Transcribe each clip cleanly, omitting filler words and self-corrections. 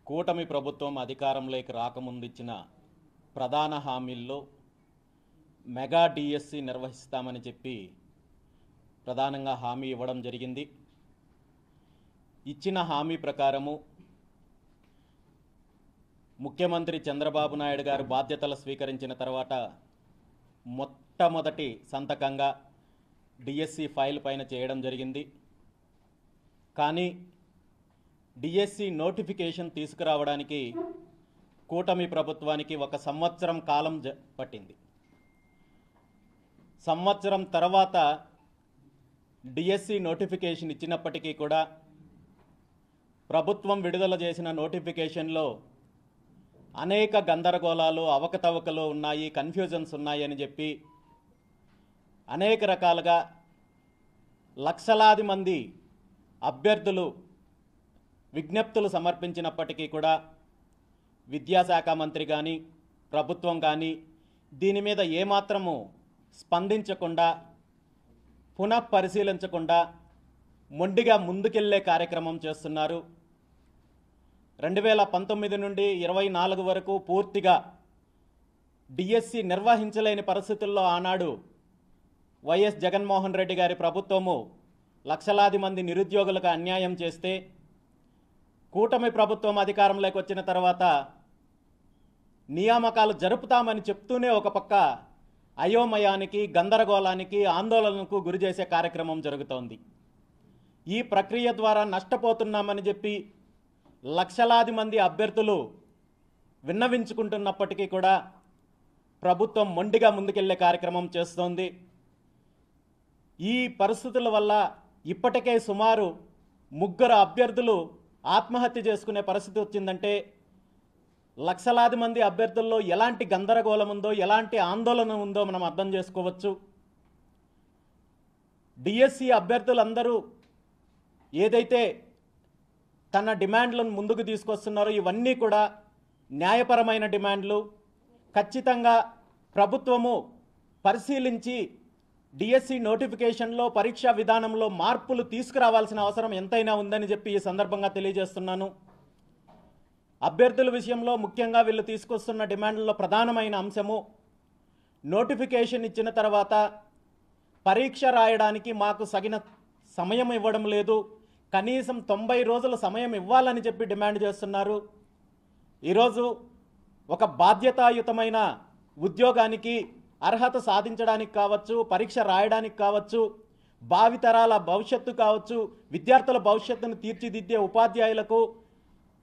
కూటమి ప్రభుత్వం అధికారంలోకి రాకముందు ఇచ్చిన ప్రధాన హామీల్లో మెగా డిఎస్సి నిర్వహిస్తామని చెప్పి ప్రధానంగా హామీ ఇవ్వడం జరిగింది. ఇచ్చిన హామీ ప్రకారము ముఖ్యమంత్రి చంద్రబాబు నాయుడు గారు బాధ్యతలు స్వీకరించిన తర్వాత మొట్టమొదటి సంతకంగా డిఎస్సి ఫైల్ పైన చేయడం జరిగింది. కానీ డిఎస్సి నోటిఫికేషన్ తీసుకురావడానికి కూటమి ప్రభుత్వానికి 1 సంవత్సరం కాలం పట్టింది. సంవత్సరం తర్వాత డిఎస్సి నోటిఫికేషన్ ఇచ్చినప్పటికీ కూడా ప్రభుత్వం విడుదల చేసిన నోటిఫికేషన్లో అనేక గందరగోళాలు, అవకతవకలు ఉన్నాయి, కన్ఫ్యూజన్స్ ఉన్నాయని చెప్పి అనేక రకాలుగా లక్షలాది మంది అభ్యర్థులు విజ్ఞప్తులు సమర్పించినప్పటికీ కూడా విద్యాశాఖ మంత్రి కానీ ప్రభుత్వం కానీ దీని మీద ఏమాత్రము స్పందించకుండా, పునఃపరిశీలించకుండా మొండిగా ముందుకెళ్లే కార్యక్రమం చేస్తున్నారు. 2019 నుండి 24 వరకు పూర్తిగా డిఎస్సి నిర్వహించలేని పరిస్థితుల్లో ఆనాడు వైఎస్ జగన్మోహన్ రెడ్డి గారి ప్రభుత్వము లక్షలాది మంది నిరుద్యోగులకు అన్యాయం చేస్తే, కూటమి ప్రభుత్వం అధికారంలోకి వచ్చిన తర్వాత నియామకాలు జరుపుతామని చెప్తూనే ఒక పక్క అయోమయానికి, గందరగోళానికి, ఆందోళనకు గురి చేసే కార్యక్రమం జరుగుతోంది. ఈ ప్రక్రియ ద్వారా నష్టపోతున్నామని చెప్పి లక్షలాది మంది అభ్యర్థులు విన్నవించుకుంటున్నప్పటికీ కూడా ప్రభుత్వం మొండిగా ముందుకెళ్లే కార్యక్రమం చేస్తోంది. ఈ పరిస్థితుల వల్ల ఇప్పటికే సుమారు 3 అభ్యర్థులు ఆత్మహత్య చేసుకునే పరిస్థితి వచ్చిందంటే లక్షలాది మంది అభ్యర్థుల్లో ఎలాంటి గందరగోళం ఉందో, ఎలాంటి ఆందోళన ఉందో మనం అర్థం చేసుకోవచ్చు. డిఎస్సి అభ్యర్థులందరూ ఏదైతే తన డిమాండ్లను ముందుకు తీసుకొస్తున్నారో ఇవన్నీ కూడా న్యాయపరమైన డిమాండ్లు. ఖచ్చితంగా ప్రభుత్వము పరిశీలించి డిఎస్సి నోటిఫికేషన్లో, పరీక్షా విధానంలో మార్పులు తీసుకురావాల్సిన అవసరం ఎంతైనా ఉందని చెప్పి ఈ సందర్భంగా తెలియజేస్తున్నాను. అభ్యర్థుల విషయంలో ముఖ్యంగా వీళ్ళు తీసుకొస్తున్న డిమాండ్లలో ప్రధానమైన అంశము నోటిఫికేషన్ ఇచ్చిన తర్వాత పరీక్ష రాయడానికి మాకు సగిన సమయం ఇవ్వడం లేదు, కనీసం 90 రోజుల సమయం ఇవ్వాలని చెప్పి డిమాండ్ చేస్తున్నారు. ఈరోజు ఒక బాధ్యతాయుతమైన ఉద్యోగానికి అర్హత సాధించడానికి కావచ్చు, పరీక్ష రాయడానికి కావచ్చు, భావితరాల భవిష్యత్తు కావచ్చు, విద్యార్థుల భవిష్యత్తును తీర్చిదిద్దే ఉపాధ్యాయులకు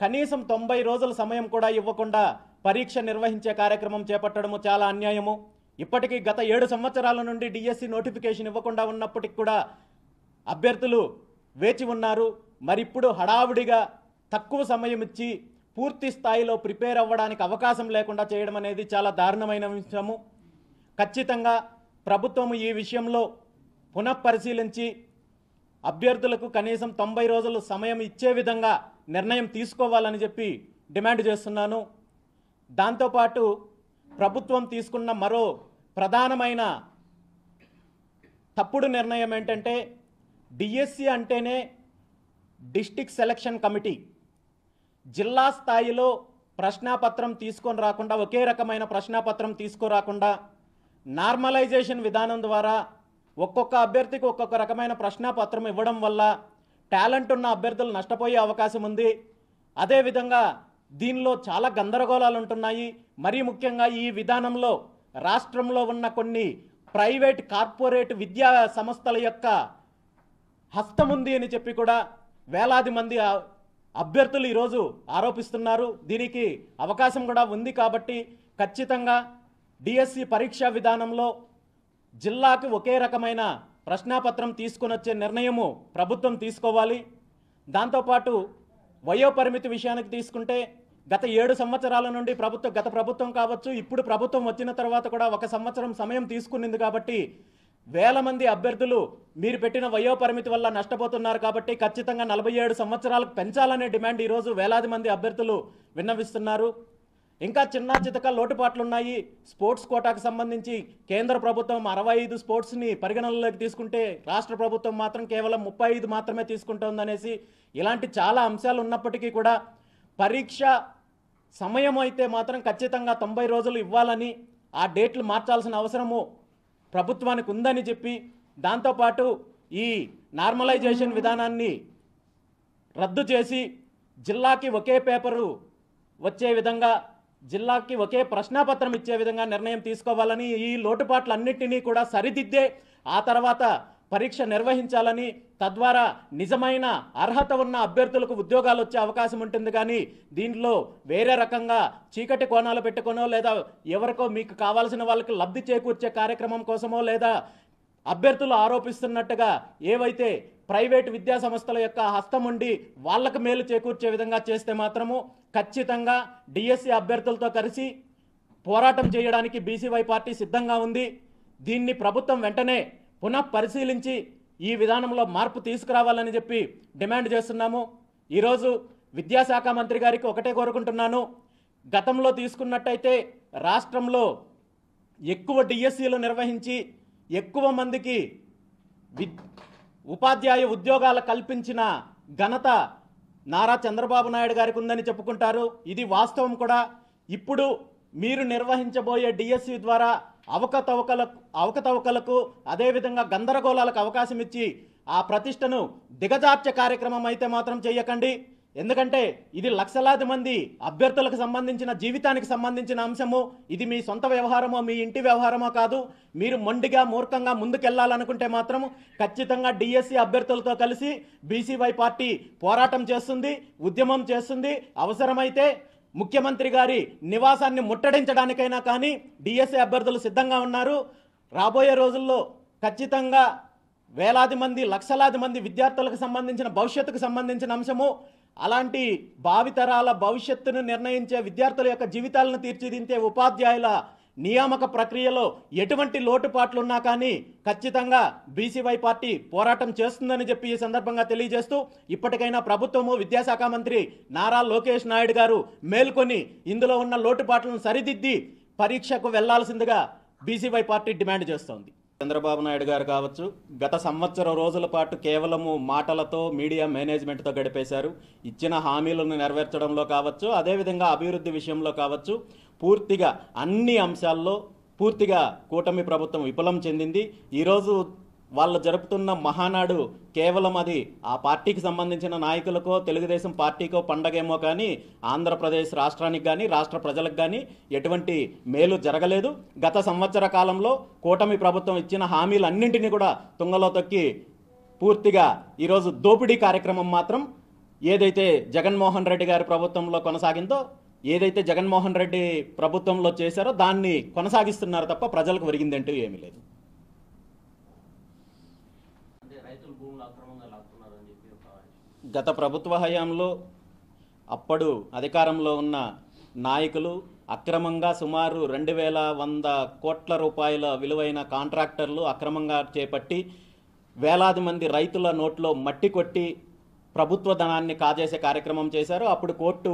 కనీసం 90 రోజుల సమయం కూడా ఇవ్వకుండా పరీక్ష నిర్వహించే కార్యక్రమం చేపట్టడము చాలా అన్యాయము. ఇప్పటికీ గత 7 సంవత్సరాల నుండి డిఎస్సి నోటిఫికేషన్ ఇవ్వకుండా ఉన్నప్పటికీ కూడా అభ్యర్థులు వేచి ఉన్నారు. మరిప్పుడు హడావుడిగా తక్కువ సమయం ఇచ్చి పూర్తి స్థాయిలో ప్రిపేర్ అవ్వడానికి అవకాశం లేకుండా చేయడం అనేది చాలా దారుణమైన విషయము. ఖచ్చితంగా ప్రభుత్వం ఈ విషయంలో పునఃపరిశీలించి అభ్యర్థులకు కనీసం 90 రోజులు సమయం ఇచ్చే విధంగా నిర్ణయం తీసుకోవాలని చెప్పి డిమాండ్ చేస్తున్నాను. దాంతోపాటు ప్రభుత్వం తీసుకున్న మరో ప్రధానమైన తప్పుడు నిర్ణయం ఏంటంటే డిఎస్సి అంటేనే డిస్ట్రిక్ట్ సెలక్షన్ కమిటీ. జిల్లా స్థాయిలో ప్రశ్నాపత్రం తీసుకొని రాకుండా, ఒకే రకమైన ప్రశ్నాపత్రం తీసుకురాకుండా నార్మలైజేషన్ విధానం ద్వారా ఒక్కొక్క అభ్యర్థికి ఒక్కొక్క రకమైన ప్రశ్నాపత్రం ఇవ్వడం వల్ల టాలెంట్ ఉన్న అభ్యర్థులు నష్టపోయే అవకాశం ఉంది. అదేవిధంగా దీనిలో చాలా గందరగోళాలు ఉంటున్నాయి. మరీ ముఖ్యంగా ఈ విధానంలో రాష్ట్రంలో ఉన్న కొన్ని ప్రైవేట్, కార్పొరేట్ విద్యా సంస్థల యొక్క హస్తం ఉంది అని చెప్పి కూడా వేలాది మంది అభ్యర్థులు ఈరోజు ఆరోపిస్తున్నారు. దీనికి అవకాశం కూడా ఉంది. కాబట్టి ఖచ్చితంగా డిఎస్సి పరీక్షా విధానంలో జిల్లాకు ఒకే రకమైన ప్రశ్నాపత్రం తీసుకొని వచ్చే నిర్ణయము ప్రభుత్వం తీసుకోవాలి. దాంతోపాటు వయోపరిమితి విషయానికి తీసుకుంటే గత 7 సంవత్సరాల నుండి గత ప్రభుత్వం కావచ్చు, ఇప్పుడు ప్రభుత్వం వచ్చిన తర్వాత కూడా 1 సంవత్సరం సమయం తీసుకునింది. కాబట్టి వేల మంది అభ్యర్థులు మీరు పెట్టిన వయోపరిమితి వల్ల నష్టపోతున్నారు. కాబట్టి ఖచ్చితంగా 47 సంవత్సరాలకు పెంచాలనే డిమాండ్ ఈరోజు వేలాది మంది అభ్యర్థులు విన్నవిస్తున్నారు. ఇంకా చిన్న చితక లోటుపాట్లు ఉన్నాయి. స్పోర్ట్స్ కోటాకు సంబంధించి కేంద్ర ప్రభుత్వం 65 స్పోర్ట్స్ని పరిగణనలోకి తీసుకుంటే రాష్ట్ర ప్రభుత్వం మాత్రం కేవలం 35 మాత్రమే తీసుకుంటోందనేసి ఇలాంటి చాలా అంశాలు ఉన్నప్పటికీ కూడా పరీక్ష సమయం అయితే మాత్రం ఖచ్చితంగా 90 రోజులు ఇవ్వాలని, ఆ డేట్లు మార్చాల్సిన అవసరము ప్రభుత్వానికి ఉందని చెప్పి, దాంతోపాటు ఈ నార్మలైజేషన్ విధానాన్ని రద్దు చేసి జిల్లాకి ఒకే పేపరు వచ్చే విధంగా, జిల్లాకి ఒకే ప్రశ్నాపత్రం ఇచ్చే విధంగా నిర్ణయం తీసుకోవాలని, ఈ లోటుపాట్లన్నింటినీ కూడా సరిదిద్దే ఆ తర్వాత పరీక్ష నిర్వహించాలని, తద్వారా నిజమైన అర్హత ఉన్న అభ్యర్థులకు ఉద్యోగాలు వచ్చే అవకాశం ఉంటుంది. కానీ దీంట్లో వేరే రకంగా చీకటి కోణాలు పెట్టుకోనో, లేదా ఎవరికో మీకు కావాల్సిన వాళ్ళకి లబ్ధి చేకూర్చే కార్యక్రమం కోసమో, లేదా అభ్యర్థులు ఆరోపిస్తున్నట్టుగా ఏవైతే ప్రైవేట్ విద్యా సంస్థల యొక్క హస్తం ఉండి వాళ్ళకు మేలు చేకూర్చే విధంగా చేస్తే మాత్రము ఖచ్చితంగా డిఎస్సి అభ్యర్థులతో కలిసి పోరాటం చేయడానికి బీసీవై పార్టీ సిద్ధంగా ఉంది. దీన్ని ప్రభుత్వం వెంటనే పునః పరిశీలించి ఈ విధానంలో మార్పు తీసుకురావాలని చెప్పి డిమాండ్ చేస్తున్నాము. ఈరోజు విద్యాశాఖ మంత్రి గారికి ఒకటే కోరుకుంటున్నాను, గతంలో తీసుకున్నట్టయితే రాష్ట్రంలో ఎక్కువ డిఎస్సీలు నిర్వహించి ఎక్కువ మందికి ఉపాధ్యాయ ఉద్యోగాలు కల్పించిన ఘనత నారా చంద్రబాబు నాయుడు గారికి ఉందని చెప్పుకుంటారు. ఇది వాస్తవం కూడా. ఇప్పుడు మీరు నిర్వహించబోయే డిఎస్సి ద్వారా అవకతవకలకు అదేవిధంగా గందరగోళాలకు అవకాశం ఇచ్చి ఆ ప్రతిష్టను దిగజార్చే కార్యక్రమం అయితే మాత్రం చేయకండి. ఎందుకంటే ఇది లక్షలాది మంది అభ్యర్థులకు సంబంధించిన జీవితానికి సంబంధించిన అంశము. ఇది మీ సొంత వ్యవహారమో మీ ఇంటి వ్యవహారమో కాదు. మీరు మొండిగా మూర్ఖంగా ముందుకెళ్లాలనుకుంటే మాత్రం ఖచ్చితంగా డిఎస్సి అభ్యర్థులతో కలిసి బీసీవై పార్టీ పోరాటం చేస్తుంది, ఉద్యమం చేస్తుంది. అవసరమైతే ముఖ్యమంత్రి గారి నివాసాన్ని ముట్టడించడానికైనా కానీ డిఎస్సి అభ్యర్థులు సిద్ధంగా ఉన్నారు. రాబోయే రోజుల్లో ఖచ్చితంగా వేలాది మంది, లక్షలాది మంది విద్యార్థులకు సంబంధించిన భవిష్యత్తుకు సంబంధించిన అంశము. అలాంటి భావితరాల భవిష్యత్తును నిర్ణయించే విద్యార్థుల యొక్క జీవితాలను తీర్చిదిద్దే ఉపాధ్యాయుల నియామక ప్రక్రియలో ఎటువంటి లోటుపాట్లున్నా కానీ ఖచ్చితంగా బీసీవై పార్టీ పోరాటం చేస్తుందని చెప్పి ఈ సందర్భంగా తెలియజేస్తూ, ఇప్పటికైనా ప్రభుత్వము, విద్యాశాఖ మంత్రి నారా లోకేష్ నాయుడు గారు మేల్కొని ఇందులో ఉన్న లోటుపాట్లను సరిదిద్ది పరీక్షకు వెళ్లాల్సిందిగా బీసీవై పార్టీ డిమాండ్ చేస్తోంది. చంద్రబాబు నాయుడు గారు కావచ్చు, గత సంవత్సరం రోజుల పాటు కేవలము మాటలతో, మీడియా మేనేజ్మెంట్తో గడిపేశారు. ఇచ్చిన హామీలను నెరవేర్చడంలో కావచ్చు, అదేవిధంగా అభివృద్ధి విషయంలో కావచ్చు, పూర్తిగా అన్ని అంశాల్లో పూర్తిగా కూటమి ప్రభుత్వం విఫలం చెందింది. ఈరోజు వాళ్ళు జరుపుతున్న మహానాడు కేవలం అది ఆ పార్టీకి సంబంధించిన నాయకులకో, తెలుగుదేశం పార్టీకో పండగేమో కానీ ఆంధ్రప్రదేశ్ రాష్ట్రానికి కానీ రాష్ట్ర ప్రజలకు కానీ ఎటువంటి మేలు జరగలేదు. గత సంవత్సర కాలంలో కూటమి ప్రభుత్వం ఇచ్చిన హామీలన్నింటినీ కూడా తుంగలో తొక్కి పూర్తిగా ఈరోజు దోపిడీ కార్యక్రమం మాత్రం ఏదైతే జగన్మోహన్ రెడ్డి గారి ప్రభుత్వంలో కొనసాగిందో, ఏదైతే జగన్మోహన్ రెడ్డి ప్రభుత్వంలో చేశారో దాన్ని కొనసాగిస్తున్నారు తప్ప ప్రజలకు ఒరిగిందంటూ ఏమీ లేదు. గత ప్రభుత్వ హయాంలో అప్పుడు అధికారంలో ఉన్న నాయకులు అక్రమంగా సుమారు 2100 కోట్ల రూపాయల విలువైన కాంట్రాక్టర్లు అక్రమంగా చేపట్టి వేలాది మంది రైతుల నోట్లో మట్టి కొట్టి ప్రభుత్వ ధనాన్ని కాజేసే కార్యక్రమం చేశారు. అప్పుడు కోర్టు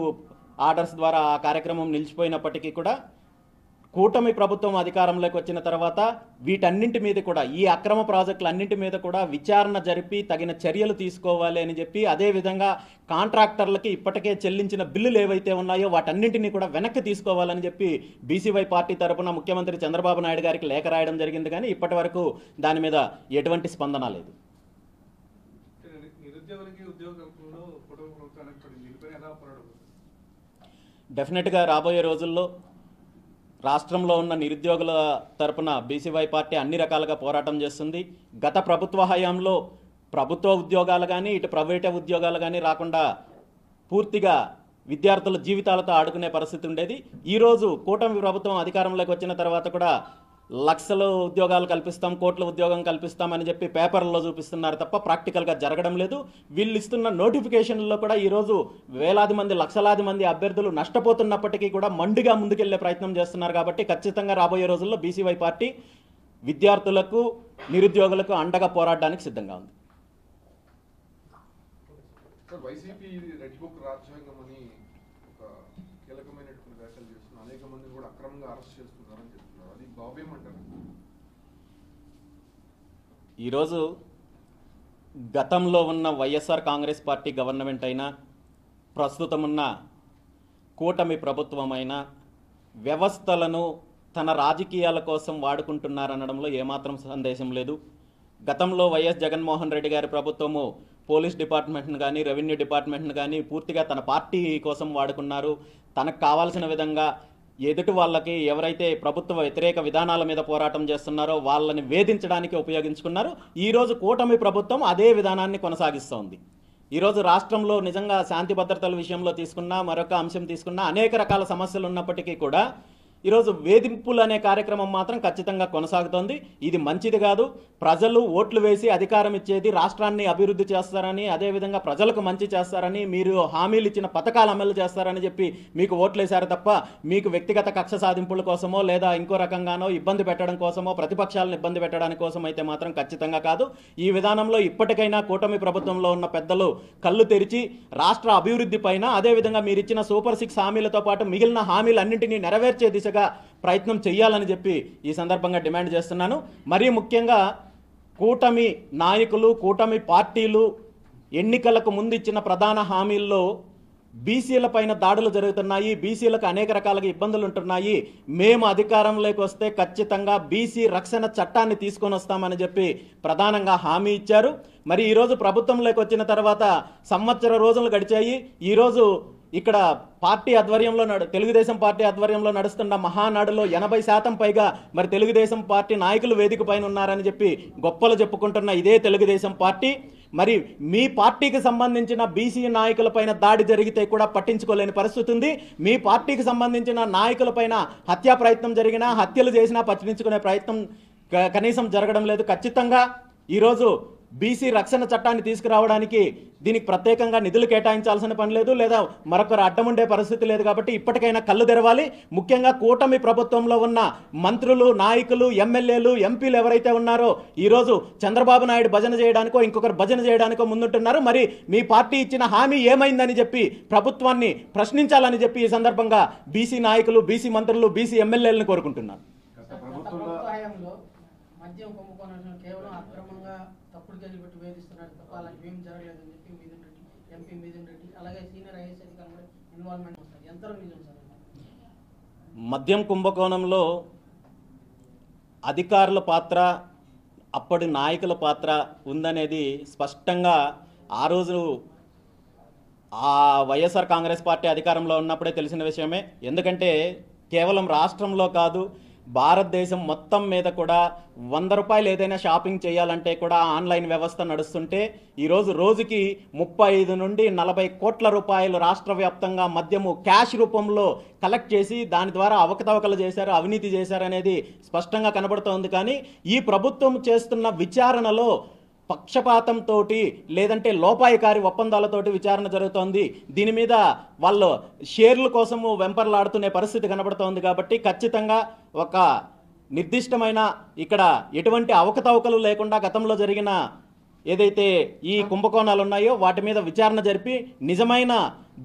ఆర్డర్స్ ద్వారా ఆ కార్యక్రమం నిలిచిపోయినప్పటికీ కూడా కూటమి ప్రభుత్వం అధికారంలోకి వచ్చిన తర్వాత వీటన్నింటి మీద కూడా, ఈ అక్రమ ప్రాజెక్టులన్నింటి మీద కూడా విచారణ జరిపి తగిన చర్యలు తీసుకోవాలి అని చెప్పి, అదేవిధంగా కాంట్రాక్టర్లకి ఇప్పటికే చెల్లించిన బిల్లులు ఏవైతే ఉన్నాయో వాటన్నింటినీ కూడా వెనక్కి తీసుకోవాలని చెప్పి బీసీవై పార్టీ తరపున ముఖ్యమంత్రి చంద్రబాబు నాయుడు గారికి లేఖ రాయడం జరిగింది. కానీ ఇప్పటి వరకు దాని మీద ఎటువంటి స్పందన లేదు. డెఫినెట్గా రాబోయే రోజుల్లో రాష్ట్రంలో ఉన్న నిరుద్యోగుల తరపున బీసీవై పార్టీ అన్ని రకాలుగా పోరాటం చేస్తుంది. గత ప్రభుత్వ హయాంలో ప్రభుత్వ ఉద్యోగాలు కానీ ఇటు ప్రైవేట్ ఉద్యోగాలు కానీ రాకుండా పూర్తిగా విద్యార్థుల జీవితాలతో ఆడుకునే పరిస్థితి ఉండేది. ఈరోజు కూటమి ప్రభుత్వం అధికారంలోకి వచ్చిన తర్వాత కూడా లక్షల ఉద్యోగాలు కల్పిస్తాం, కోట్ల ఉద్యోగం కల్పిస్తామని చెప్పి పేపర్లలో చూపిస్తున్నారు తప్ప ప్రాక్టికల్గా జరగడం లేదు. వీళ్ళు ఇస్తున్న నోటిఫికేషన్లలో కూడా ఈరోజు వేలాది మంది, లక్షలాది మంది అభ్యర్థులు నష్టపోతున్నప్పటికీ కూడా మండిగా ముందుకెళ్లే ప్రయత్నం చేస్తున్నారు. కాబట్టి ఖచ్చితంగా రాబోయే రోజుల్లో బీసీవై పార్టీ విద్యార్థులకు, నిరుద్యోగులకు అండగా పోరాడడానికి సిద్ధంగా ఉంది. వైసీపీ రెడ్ బుక్ రాజ్యాంగం అని ఒక కీలకమైనటువంటి వ్యాఖ్యలు చేస్తున్నారు. అనేక మంది కూడా అక్రమంగా అరెస్ట్ చేస్తున్నారని చెప్తున్నారు. అది బాబేమంటారు? ఈరోజు గతంలో ఉన్న వైఎస్ఆర్ కాంగ్రెస్ పార్టీ గవర్నమెంట్ అయినా, ప్రస్తుతం ఉన్న కూటమి ప్రభుత్వమైన వ్యవస్థలను తన రాజకీయాల కోసం వాడుకుంటున్నారనడంలో ఏమాత్రం సందేశం లేదు. గతంలో వైఎస్ జగన్మోహన్ రెడ్డి గారి ప్రభుత్వము పోలీస్ డిపార్ట్మెంట్ను కానీ రెవెన్యూ డిపార్ట్మెంట్ను కానీ పూర్తిగా తన పార్టీ కోసం వాడుకున్నారు. తనకు కావాల్సిన విధంగా ఎదుటి వాళ్ళకి ఎవరైతే ప్రభుత్వ వ్యతిరేక విధానాల మీద పోరాటం చేస్తున్నారో వాళ్ళని వేధించడానికి ఉపయోగించుకున్నారు. ఈరోజు కూటమి ప్రభుత్వం అదే విధానాన్ని కొనసాగిస్తోంది. ఈరోజు రాష్ట్రంలో నిజంగా శాంతి భద్రతల విషయంలో తీసుకున్నా, మరొక అంశం తీసుకున్నా అనేక రకాల సమస్యలు ఉన్నప్పటికీ కూడా ఈరోజు వేధింపులు అనే కార్యక్రమం మాత్రం ఖచ్చితంగా కొనసాగుతోంది. ఇది మంచిది కాదు. ప్రజలు ఓట్లు వేసి అధికారం ఇచ్చేది రాష్ట్రాన్ని అభివృద్ధి చేస్తారని, అదేవిధంగా ప్రజలకు మంచి చేస్తారని, మీరు హామీలు ఇచ్చిన పథకాలు అమలు చేస్తారని చెప్పి మీకు ఓట్లు వేశారు తప్ప మీకు వ్యక్తిగత కక్ష సాధింపుల కోసమో లేదా ఇంకో రకంగానో ఇబ్బంది పెట్టడం కోసమో ప్రతిపక్షాలను ఇబ్బంది పెట్టడానికి కోసం అయితే మాత్రం ఖచ్చితంగా కాదు. ఈ విధానంలో ఇప్పటికైనా కూటమి ప్రభుత్వంలో ఉన్న పెద్దలు కళ్ళు తెరిచి రాష్ట్ర అభివృద్ధి పైన, అదేవిధంగా మీరు ఇచ్చిన సూపర్ 6 హామీలతో పాటు మిగిలిన హామీలన్నింటినీ నెరవేర్చే దిశగా ప్రయత్నం చేయాలని చెప్పి ఈ సందర్భంగా డిమాండ్ చేస్తున్నాను. మరీ ముఖ్యంగా కూటమి నాయకులు, కూటమి పార్టీలు ఎన్నికలకు ముందు ఇచ్చిన ప్రధాన హామీల్లో బీసీల పైన దాడులు జరుగుతున్నాయి, బీసీలకు అనేక రకాలుగా ఇబ్బందులు ఉంటున్నాయి, మేము అధికారంలోకి వస్తే ఖచ్చితంగా బీసీ రక్షణ చట్టాన్ని తీసుకొని వస్తామని చెప్పి ప్రధానంగా హామీ ఇచ్చారు. మరి ఈరోజు ప్రభుత్వంలోకి వచ్చిన తర్వాత సంవత్సర రోజులు గడిచాయి. ఈరోజు ఇక్కడ పార్టీ ఆధ్వర్యంలో తెలుగుదేశం పార్టీ ఆధ్వర్యంలో నడుస్తున్న మహానాడులో 80% పైగా మరి తెలుగుదేశం పార్టీ నాయకులు వేదిక పైన ఉన్నారని చెప్పి గొప్పలు చెప్పుకుంటున్న ఇదే తెలుగుదేశం పార్టీ మరి మీ పార్టీకి సంబంధించిన బీసీ నాయకులపైన దాడి జరిగితే కూడా పట్టించుకోలేని పరిస్థితి ఉంది. మీ పార్టీకి సంబంధించిన నాయకులపైన హత్యా ప్రయత్నం జరిగినా, హత్యలు చేసినా పట్టించుకునే ప్రయత్నం కనీసం జరగడం లేదు. ఖచ్చితంగా ఈరోజు బీసీ రక్షణ చట్టాన్ని తీసుకురావడానికి దీనికి ప్రత్యేకంగా నిధులు కేటాయించాల్సిన పని లేదు, లేదా మరొకరు అడ్డముండే పరిస్థితి లేదు. కాబట్టి ఇప్పటికైనా కళ్ళు తెరవాలి. ముఖ్యంగా కూటమి ప్రభుత్వంలో ఉన్న మంత్రులు, నాయకులు, ఎమ్మెల్యేలు, ఎంపీలు ఎవరైతే ఉన్నారో ఈరోజు చంద్రబాబు నాయుడు భజన చేయడానికో ఇంకొకరు భజన చేయడానికో ముందుంటున్నారు. మరి మీ పార్టీ ఇచ్చిన హామీ ఏమైందని చెప్పి ప్రభుత్వాన్ని ప్రశ్నించాలని చెప్పి ఈ సందర్భంగా బీసీ నాయకులు, బీసీ మంత్రులు, బీసీ ఎమ్మెల్యేలను కోరుకుంటున్నారు. మద్యం కుంభకోణంలో కేవలం అక్రమంగా తప్పుడు కేసులు పెట్టి వేధిస్తున్నారు తప్ప అలాంటి ఏం జరగలేదని చెప్పి మిథున్ రెడ్డి, ఎంపీ మిథున్ రెడ్డి, అలాగే సీనియర్ ఐఏఎస్ అధికారులు కూడా ఇన్వాల్వ్మెంట్ వస్తారు. ఎంతవరకు నిజం సార్? మద్యం కుంభకోణంలో అధికారుల పాత్ర, అప్పటి నాయకుల పాత్ర ఉందనేది స్పష్టంగా ఆ రోజు ఆ వైఎస్ఆర్ కాంగ్రెస్ పార్టీ అధికారంలో ఉన్నప్పుడే తెలిసిన విషయమే. ఎందుకంటే కేవలం రాష్ట్రంలో కాదు, భారతదేశం మొత్తం మీద కూడా 100 రూపాయలు ఏదైనా షాపింగ్ చేయాలంటే కూడా ఆన్లైన్ వ్యవస్థ నడుస్తుంటే ఈరోజు రోజుకి 35 నుండి 40 కోట్ల రూపాయలు రాష్ట్ర వ్యాప్తంగా మద్యము క్యాష్ రూపంలో కలెక్ట్ చేసి దాని ద్వారా అవకతవకలు చేశారు, అవినీతి చేశారు అనేది స్పష్టంగా కనబడుతోంది. కానీ ఈ ప్రభుత్వం చేస్తున్న విచారణలో పక్షపాతంతో లేదంటే లోపాయకారి ఒప్పందాలతోటి విచారణ జరుగుతోంది. దీని మీద వాళ్ళు షేర్ల కోసము వెంపర్లాడుతునే పరిస్థితి కనబడుతోంది. కాబట్టి ఖచ్చితంగా ఒక నిర్దిష్టమైన ఇక్కడ ఎటువంటి అవకతవకలు లేకుండా గతంలో జరిగిన ఏదైతే ఈ కుంభకోణాలు ఉన్నాయో వాటి మీద విచారణ జరిపి నిజమైన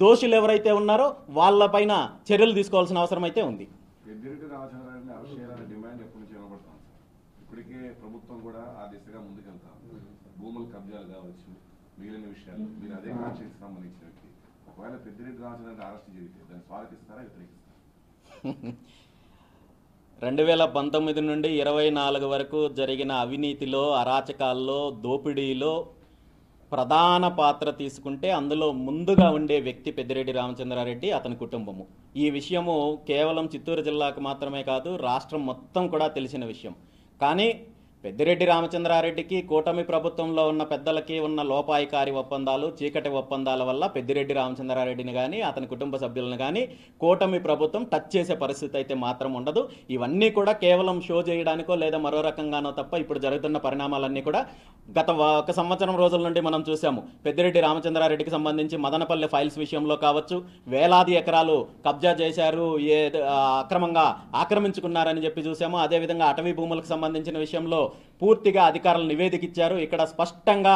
దోషులు ఎవరైతే ఉన్నారో వాళ్ళపైన చర్యలు తీసుకోవాల్సిన అవసరం అయితే ఉంది. ఇప్పటికే ప్రభుత్వం కూడా ఆ దిశగా ముందుకెళ్తాం. భూములు కబ్జాలు కావచ్చు, మిగిలిన విషయాలు మీరు అదే కాన్షియస్ సంబంధించిన వ్యక్తి. ఒకవేళ పెద్దిరెడ్డి రామచంద్రరెడ్డి అరెస్ట్ జరిగితే దాన్ని స్వాగతిస్తారా, వ్యతిరేకిస్తారా? 2019 నుండి 24 వరకు జరిగిన అవినీతిలో, అరాచకాల్లో, దోపిడీలో ప్రధాన పాత్ర తీసుకుంటే అందులో ముందుగా ఉండే వ్యక్తి పెద్దిరెడ్డి రామచంద్రారెడ్డి, అతని కుటుంబము. ఈ విషయము కేవలం చిత్తూరు జిల్లాకు మాత్రమే కాదు, రాష్ట్రం మొత్తం కూడా తెలిసిన విషయం. కానీ పెద్దిరెడ్డి రామచంద్రారెడ్డికి కూటమి ప్రభుత్వంలో ఉన్న పెద్దలకి ఉన్న లోపాయికారి ఒప్పందాలు, చీకటి ఒప్పందాల వల్ల పెద్దిరెడ్డి రామచంద్రారెడ్డిని కానీ అతని కుటుంబ సభ్యులను కానీ కూటమి ప్రభుత్వం టచ్ చేసే పరిస్థితి అయితే మాత్రం ఉండదు. ఇవన్నీ కూడా కేవలం షో చేయడానికో లేదా మరో రకంగానో తప్ప ఇప్పుడు జరుగుతున్న పరిణామాలన్నీ కూడా గత 1 సంవత్సరం రోజుల నుండి మనం చూసాము. పెద్దిరెడ్డి రామచంద్రారెడ్డికి సంబంధించి మదనపల్లి ఫైల్స్ విషయంలో కావచ్చు, వేలాది ఎకరాలు కబ్జా చేశారు, అక్రమంగా ఆక్రమించుకున్నారని చెప్పి చూసాము. అదేవిధంగా అటవీ భూములకు సంబంధించిన విషయంలో పూర్తిగా అధికారులు నివేదిక ఇచ్చారు. ఇక్కడ స్పష్టంగా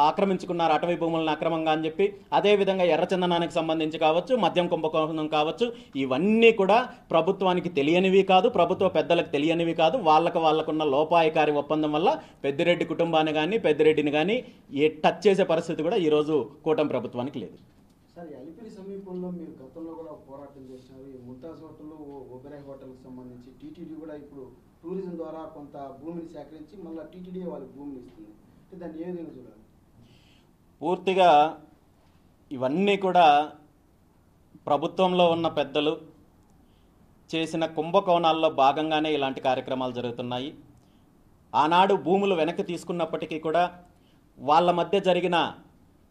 ఆక్రమించుకున్నారు అటవీ భూములను అక్రమంగా అని చెప్పి. అదేవిధంగా ఎర్రచందనానికి సంబంధించి కావచ్చు, మద్యం కుంభకోణం కావచ్చు, ఇవన్నీ కూడా ప్రభుత్వానికి తెలియనివి కాదు, ప్రభుత్వ పెద్దలకు తెలియనివి కాదు. వాళ్ళకున్న లోపాయకారి ఒప్పందం వల్ల పెద్దిరెడ్డి కుటుంబాన్ని కానీ పెద్దిరెడ్డిని కానీ టచ్ చేసే పరిస్థితి కూడా ఈరోజు కూటమి ప్రభుత్వానికి లేదు. సార్ అలిపిరి సమీపంలో మీరు గతంలో కూడా పోరాటం చేసినారు. ఈ ముంతాజ్ హోటల్, ఒబెరాయ్ హోటల్కి సంబంధించి టీటీడీ కూడా ఇప్పుడు టూరిజం ద్వారా కొంత భూమిని సేకరించి మళ్ళీ టీటీడీ వాళ్ళకి భూమిని ఇస్తుంది. అంటే దాన్ని ఏ విధంగా చూడాలి? పూర్తిగా ఇవన్నీ కూడా ప్రభుత్వంలో ఉన్న పెద్దలు చేసిన కుంభకోణాల్లో భాగంగానే ఇలాంటి కార్యక్రమాలు జరుగుతున్నాయి. ఆనాడు భూములు వెనక్కి తీసుకున్నప్పటికీ కూడా వాళ్ళ మధ్య జరిగిన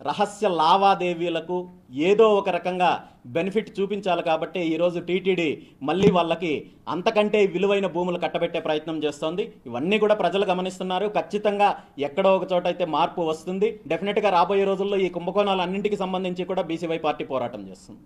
రహస్య లావాదేవీలకు ఏదో ఒక రకంగా బెనిఫిట్ చూపించాలి కాబట్టి ఈరోజు టీటీడీ మళ్ళీ వాళ్ళకి అంతకంటే విలువైన భూములు కట్టబెట్టే ప్రయత్నం చేస్తోంది. ఇవన్నీ కూడా ప్రజలు గమనిస్తున్నారు. ఖచ్చితంగా ఎక్కడో ఒక చోట అయితే మార్పు వస్తుంది. డెఫినెట్గా రాబోయే రోజుల్లో ఈ కుంభకోణాలు అన్నింటికి సంబంధించి కూడా బీసీవై పార్టీ పోరాటం చేస్తుంది.